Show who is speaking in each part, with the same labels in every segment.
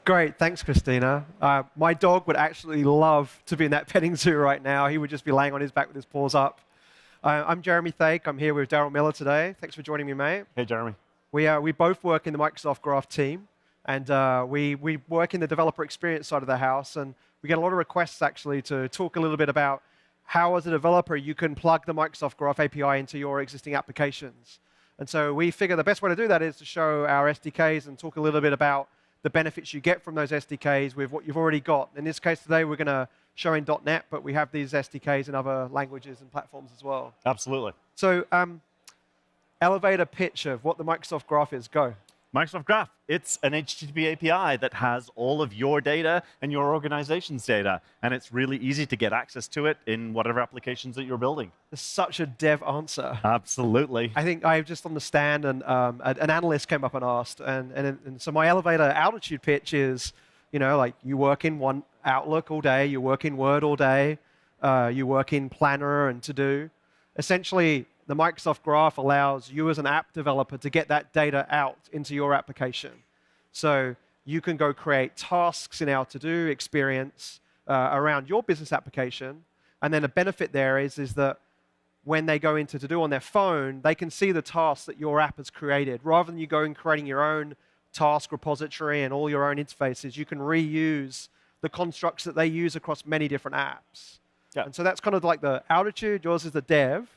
Speaker 1: Great, thanks, Christina. My dog would actually love to be in that petting zoo right now. He would just be laying on his back with his paws up. I'm Jeremy Thake. I'm here with Darrel Miller today. Thanks for joining me, mate.
Speaker 2: Hey, Jeremy.
Speaker 1: We both work in the Microsoft Graph team, and we work in the developer experience side of the house, and we get a lot of requests, actually, to talk a little bit about how, as a developer, you can plug the Microsoft Graph API into your existing applications. And so we figure the best way to do that is to show our SDKs and talk a little bit about the benefits you get from those SDKs with what you've already got. In this case today, we're going to show in .NET, but we have these SDKs in other languages and platforms as well.
Speaker 2: Absolutely.
Speaker 1: So elevator pitch of what the Microsoft Graph is. Go.
Speaker 2: Microsoft Graph, it's an HTTP API that has all of your data and your organization's data, and it's really easy to get access to it in whatever applications that you're building.
Speaker 1: It's such a dev answer.
Speaker 2: Absolutely.
Speaker 1: I think I was just on the stand, and an analyst came up and asked, and so my elevator altitude pitch is, you know, like you work in one Outlook all day, you work in Word all day, you work in Planner and To-Do. Essentially, the Microsoft Graph allows you as an app developer to get that data out into your application. So you can go create tasks in our To-Do experience around your business application. And then the benefit there is that when they go into To-Do on their phone, they can see the tasks that your app has created. Rather than you going creating your own task repository and all your own interfaces, you can reuse the constructs that they use across many different apps. Yeah. And so that's kind of like the altitude. Yours is the dev.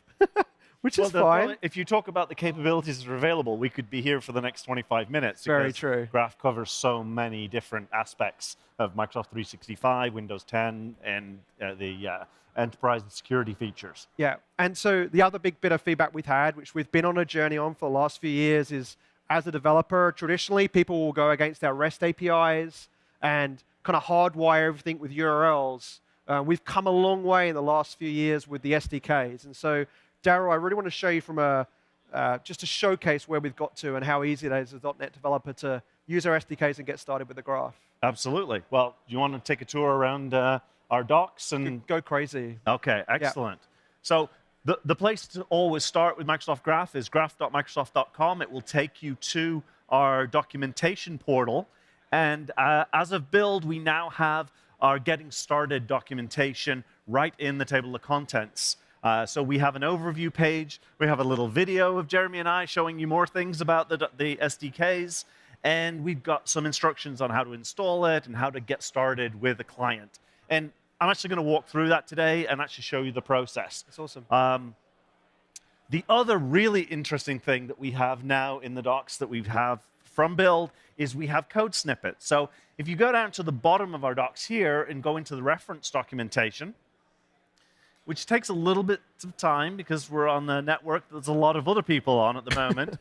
Speaker 1: Which is fine.
Speaker 2: If you talk about the capabilities that are available, we could be here for the next 25 minutes.
Speaker 1: Very true.
Speaker 2: Graph covers so many different aspects of Microsoft 365, Windows 10, and the enterprise and security features.
Speaker 1: Yeah, and so the other big bit of feedback we've had, which we've been on a journey on for the last few years, is as a developer, traditionally people will go against our REST APIs and kind of hardwire everything with URLs. We've come a long way in the last few years with the SDKs, and so Darrel, I really want to show you from just to showcase where we've got to and how easy it is as a .NET developer to use our SDKs and get started with the graph.
Speaker 2: Absolutely. Well, do you want to take a tour around our docs? And
Speaker 1: go crazy.
Speaker 2: OK, excellent. Yeah. So the place to always start with Microsoft Graph is graph.microsoft.com. It will take you to our documentation portal. And as of build, we now have our getting started documentation right in the table of contents. So we have an overview page. We have a little video of Jeremy and I showing you more things about the SDKs. And we've got some instructions on how to install it and how to get started with a client. And I'm actually going to walk through that today and actually show you the process.
Speaker 1: That's awesome.
Speaker 2: The other really interesting thing that we have now in the docs that we have from build is we have code snippets. So if you go down to the bottom of our docs here and go into the reference documentation, which takes a little bit of time because we're on a network there's a lot of other people on at the moment.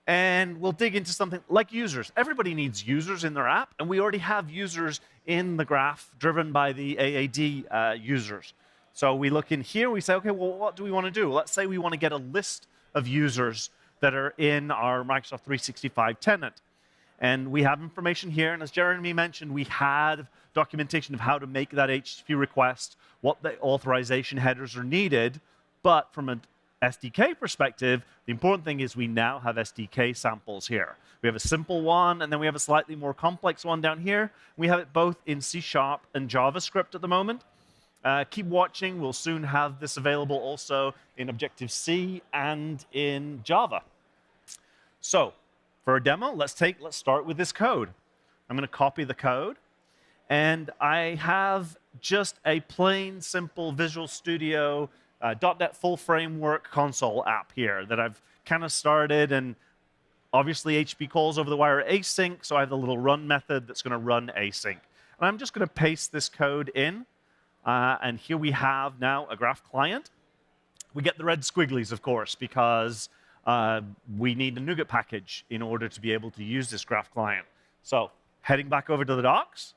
Speaker 2: And we'll dig into something like users. Everybody needs users in their app, and we already have users in the graph driven by the AAD users. So we look in here, we say, OK, well, what do we want to do? Let's say we want to get a list of users that are in our Microsoft 365 tenant. And we have information here, and as Jeremy mentioned, we had documentation of how to make that HTTP request, what the authorization headers are needed. But from an SDK perspective, the important thing is we now have SDK samples here. We have a simple one, and then we have a slightly more complex one down here. We have it both in C# and JavaScript at the moment. Keep watching. We'll soon have this available also in Objective-C and in Java. So for a demo, let's start with this code. I'm going to copy the code. And I have just a plain, simple Visual Studio .NET Full Framework console app here that I've kind of started. And obviously, HTTP calls over the wire are async, so I have the little run method that's going to run async. And I'm just going to paste this code in. And here we have now a graph client. We get the red squigglies, of course, because we need a NuGet package in order to be able to use this graph client. So heading back over to the docs,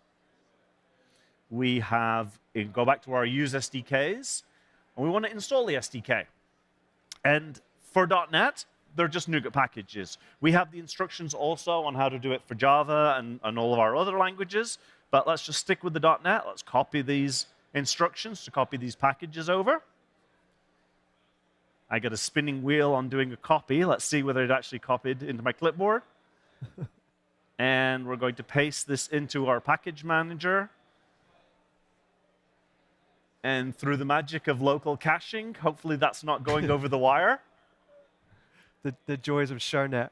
Speaker 2: we go back to our use SDKs, and we want to install the SDK. And for .NET, they're just NuGet packages. We have the instructions also on how to do it for Java and all of our other languages, but let's just stick with the .NET. Let's copy these instructions to copy these packages over. I get a spinning wheel on doing a copy. Let's see whether it actually copied into my clipboard. And we're going to paste this into our package manager. And through the magic of local caching, hopefully that's not going over the wire.
Speaker 1: The joys of ShowNet.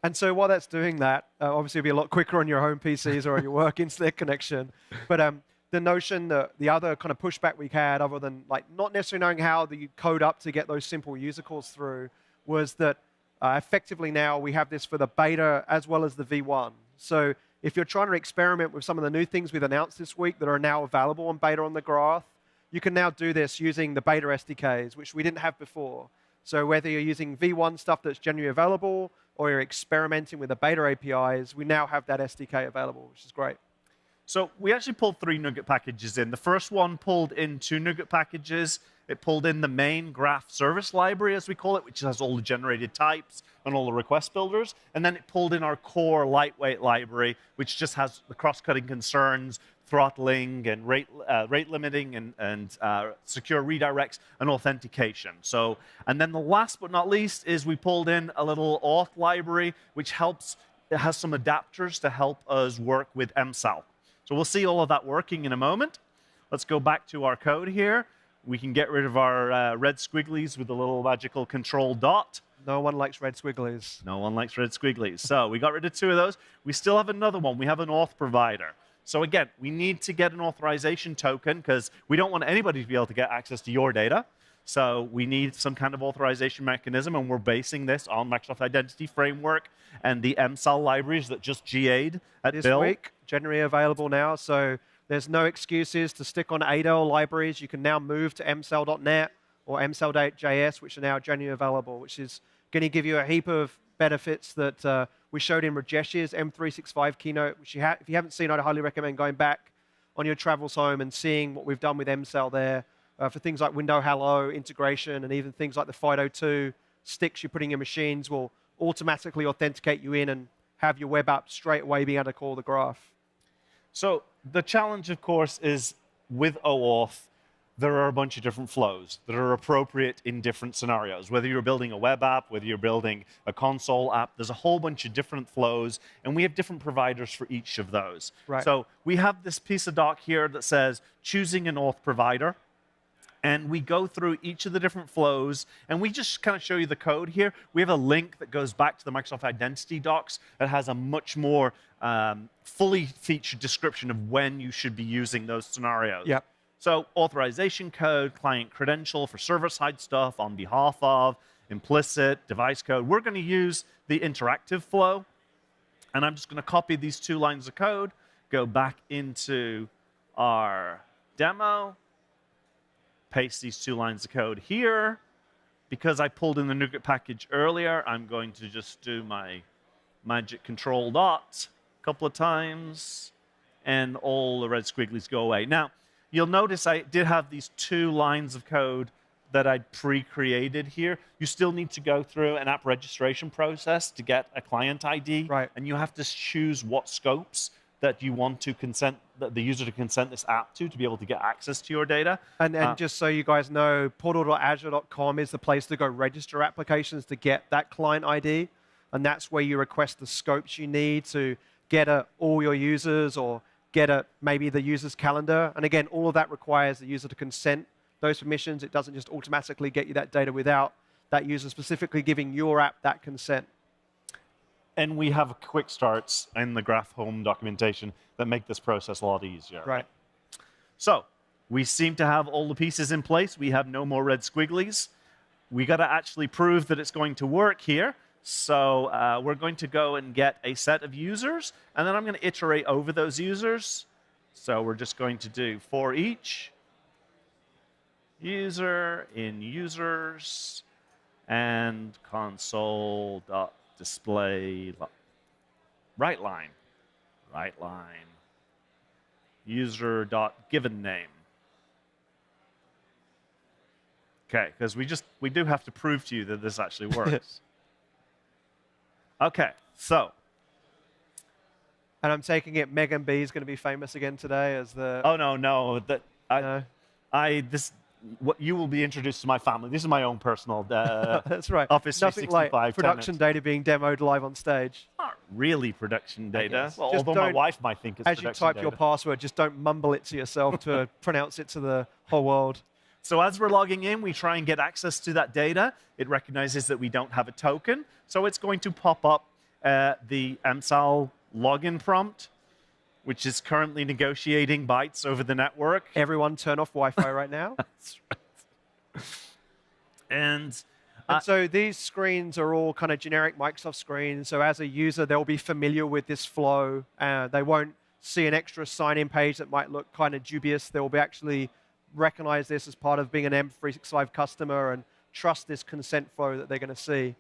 Speaker 1: And so while that's doing that, obviously it'll be a lot quicker on your home PCs or on your work internet connection. But the notion that the other kind of pushback we had, other than like not necessarily knowing how the code up to get those simple user calls through, was that effectively now we have this for the beta as well as the V1. So if you're trying to experiment with some of the new things we've announced this week that are now available on beta on the graph, you can now do this using the beta SDKs, which we didn't have before. So whether you're using V1 stuff that's generally available or you're experimenting with the beta APIs, we now have that SDK available, which is great.
Speaker 2: So we actually pulled 3 NuGet packages in. The first one pulled in 2 NuGet packages. It pulled in the main graph service library, as we call it, which has all the generated types and all the request builders. And then it pulled in our core lightweight library, which just has the cross-cutting concerns, throttling and rate limiting and secure redirects and authentication. So, and then the last but not least is we pulled in a little auth library, which helps, it has some adapters to help us work with MSAL. So we'll see all of that working in a moment. Let's go back to our code here. We can get rid of our red squigglies with a little magical control dot.
Speaker 1: No one likes red squigglies.
Speaker 2: No one likes red squigglies. So we got rid of 2 of those. We still have another one. We have an auth provider. So again, we need to get an authorization token because we don't want anybody to be able to get access to your data. So we need some kind of authorization mechanism, and we're basing this on Microsoft Identity Framework and the MSAL libraries that just GA'd at
Speaker 1: this
Speaker 2: Build.
Speaker 1: week, generally available now. So there's no excuses to stick on ADEL libraries. You can now move to msal.net or msal.js, which are now generally available, which is going to give you a heap of benefits that we showed in Rajesh's M365 keynote, which if you haven't seen, I'd highly recommend going back on your travels home and seeing what we've done with MSAL there for things like window hello integration, and even things like the FIDO2 sticks you put in your machines will automatically authenticate you in and have your web app straight away being able to call the graph.
Speaker 2: So the challenge, of course, is with OAuth, there are a bunch of different flows that are appropriate in different scenarios. Whether you're building a web app, whether you're building a console app, there's a whole bunch of different flows, and we have different providers for each of those.
Speaker 1: Right.
Speaker 2: So we have this piece of doc here that says choosing an auth provider, and we go through each of the different flows, and we just kind of show you the code here. We have a link that goes back to the Microsoft Identity docs that has a much more fully featured description of when you should be using those scenarios.
Speaker 1: Yep.
Speaker 2: So authorization code, client credential for server-side stuff on behalf of, implicit, device code. We're going to use the interactive flow, and I'm just going to copy these 2 lines of code, go back into our demo, paste these 2 lines of code here. Because I pulled in the NuGet package earlier, I'm going to just do my magic control dot a couple of times, and all the red squigglies go away. Now, you'll notice I did have these 2 lines of code that I'd pre-created here. You still need to go through an app registration process to get a client ID.
Speaker 1: Right.
Speaker 2: And you have to choose what scopes that you want to consent, the user to consent this app to be able to get access to your data.
Speaker 1: And just so you guys know, portal.azure.com is the place to go register applications to get that client ID. And that's where you request the scopes you need to get at all your users or get at maybe the user's calendar. And again, all of that requires the user to consent those permissions. It doesn't just automatically get you that data without that user specifically giving your app that consent.
Speaker 2: And we have quick starts in the Graph Home documentation that make this process a lot easier.
Speaker 1: Right.
Speaker 2: So we seem to have all the pieces in place. We have no more red squigglies. We got to actually prove that it's going to work here. So we're going to go and get a set of users, and then I'm going to iterate over those users. So we're just going to do for each user in users and console.display right line user.given name. Okay, because we do have to prove to you that this actually works. Okay, so.
Speaker 1: And I'm taking it Megan B is going to be famous again today as the...
Speaker 2: Oh, no. you will be introduced to my family. This is my own personal
Speaker 1: That's right.
Speaker 2: Office
Speaker 1: Nothing
Speaker 2: 365
Speaker 1: like production
Speaker 2: tenant.
Speaker 1: data being demoed live on stage.
Speaker 2: Not really production data. Well,
Speaker 1: Just
Speaker 2: although my
Speaker 1: don't-
Speaker 2: wife might think it's
Speaker 1: As you
Speaker 2: production
Speaker 1: type
Speaker 2: data.
Speaker 1: your password, just don't mumble it to yourself to pronounce it to the whole world.
Speaker 2: So as we're logging in, we try and get access to that data. It recognizes that we don't have a token, so it's going to pop up the MSAL login prompt, which is currently negotiating bytes over the network.
Speaker 1: Everyone turn off Wi-Fi right now.
Speaker 2: That's right. And
Speaker 1: so these screens are all kind of generic Microsoft screens. So as a user, they'll be familiar with this flow. They won't see an extra sign-in page that might look kind of dubious. They'll be actually recognize this as part of being an M365 customer and trust this consent flow that they're going to see.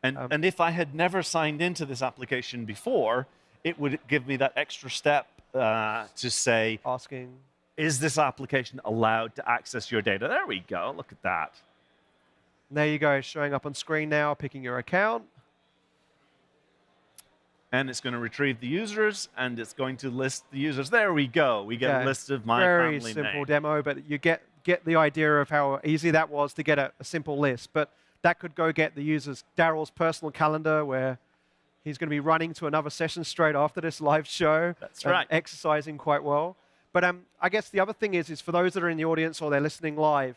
Speaker 2: And if I had never signed into this application before, it would give me that extra step to say,
Speaker 1: Asking,
Speaker 2: is this application allowed to access your data? There we go. Look at that.
Speaker 1: and there you go, showing up on screen now, picking your account.
Speaker 2: And it's going to retrieve the users, and it's going to list the users. There we go. We get a list of my
Speaker 1: Very
Speaker 2: family
Speaker 1: simple
Speaker 2: name.
Speaker 1: demo, but you get the idea of how easy that was to get a simple list. But that could go get the users Darrel's personal calendar, where he's going to be running to another session straight after this live show.
Speaker 2: That's right.
Speaker 1: Exercising quite well. But I guess the other thing is for those that are in the audience or they're listening live,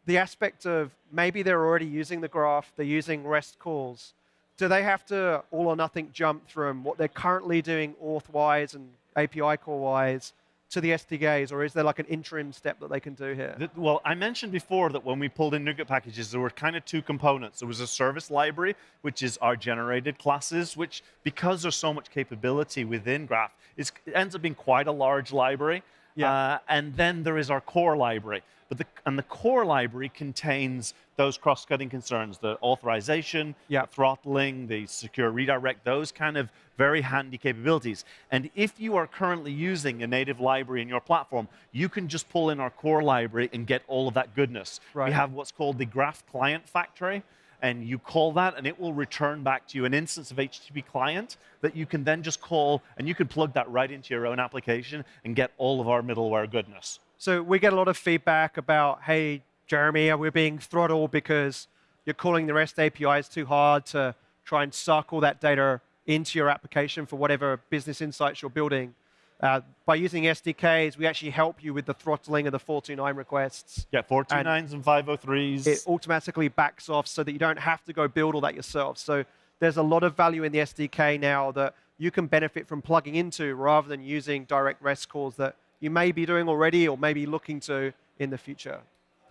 Speaker 1: the aspect of maybe they're already using the graph, they're using REST calls. Do they have to all or nothing jump from what they're currently doing auth-wise and API call-wise to the SDKs, or is there like an interim step that they can do here?
Speaker 2: Well, I mentioned before that when we pulled in NuGet packages, there were kind of two components. There was a service library, which is our generated classes, which, because there's so much capability within Graph, it ends up being quite a large library.
Speaker 1: Yeah.
Speaker 2: And then there is our core library. But the core library contains those cross-cutting concerns, the authorization, the throttling, the secure redirect, those kind of very handy capabilities. And if you are currently using a native library in your platform, you can just pull in our core library and get all of that goodness.
Speaker 1: Right.
Speaker 2: We have what's called the Graph Client Factory, and you call that, and it will return back to you an instance of HTTP client that you can then just call, and you can plug that right into your own application and get all of our middleware goodness.
Speaker 1: So we get a lot of feedback about, hey, Jeremy, we're being throttled because you're calling the REST APIs too hard to try and suck all that data into your application for whatever business insights you're building. By using SDKs, we actually help you with the throttling of the 429 requests.
Speaker 2: Yeah, 429s and 503s.
Speaker 1: It automatically backs off so that you don't have to go build all that yourself. So there's a lot of value in the SDK now that you can benefit from plugging into rather than using direct REST calls that you may be doing already or maybe looking to in the future.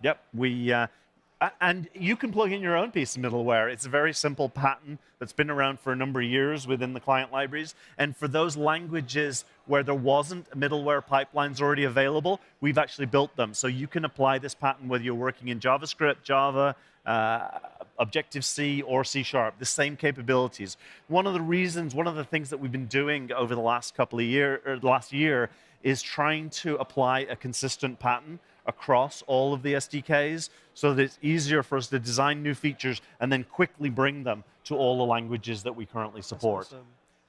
Speaker 2: Yep, and you can plug in your own piece of middleware. It's a very simple pattern that's been around for a number of years within the client libraries. And for those languages where there wasn't middleware pipelines already available, we've actually built them. So you can apply this pattern whether you're working in JavaScript, Java, Objective-C, or C#, the same capabilities. One of the things that we've been doing over the last couple of years, or the last year, is trying to apply a consistent pattern across all of the SDKs so that it's easier for us to design new features and then quickly bring them to all the languages that we currently support.
Speaker 1: That's awesome.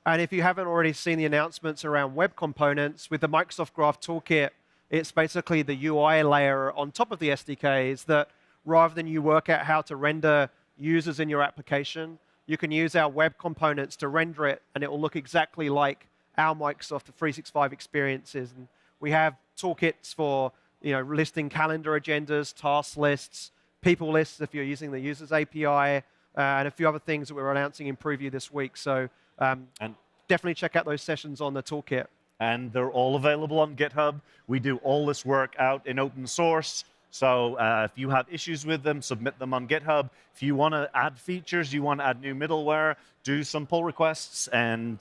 Speaker 1: And if you haven't already seen the announcements around web components, with the Microsoft Graph Toolkit, it's basically the UI layer on top of the SDKs that rather than you work out how to render users in your application, you can use our web components to render it, and it will look exactly like our Microsoft 365 experiences. And we have toolkits for listing calendar agendas, task lists, people lists if you're using the users API, and a few other things that we're announcing in preview this week. So definitely check out those sessions on the toolkit.
Speaker 2: And they're all available on GitHub. We do all this work out in open source. So if you have issues with them, submit them on GitHub. If you want to add features, you want to add new middleware, do some pull requests, and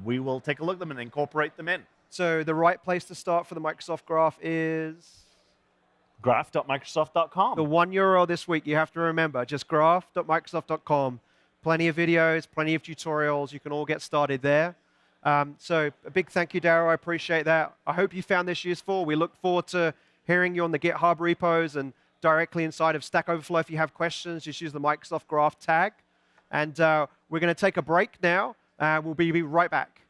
Speaker 2: we will take a look at them and incorporate them in.
Speaker 1: So the right place to start for the Microsoft Graph is?
Speaker 2: graph.microsoft.com.
Speaker 1: The one URL this week you have to remember, just graph.microsoft.com. Plenty of videos, plenty of tutorials. You can all get started there. So a big thank you, Darrel. I appreciate that. I hope you found this useful. We look forward to hearing you on the GitHub repos and directly inside of Stack Overflow. If you have questions, just use the Microsoft Graph tag. And we're going to take a break now. We'll be right back.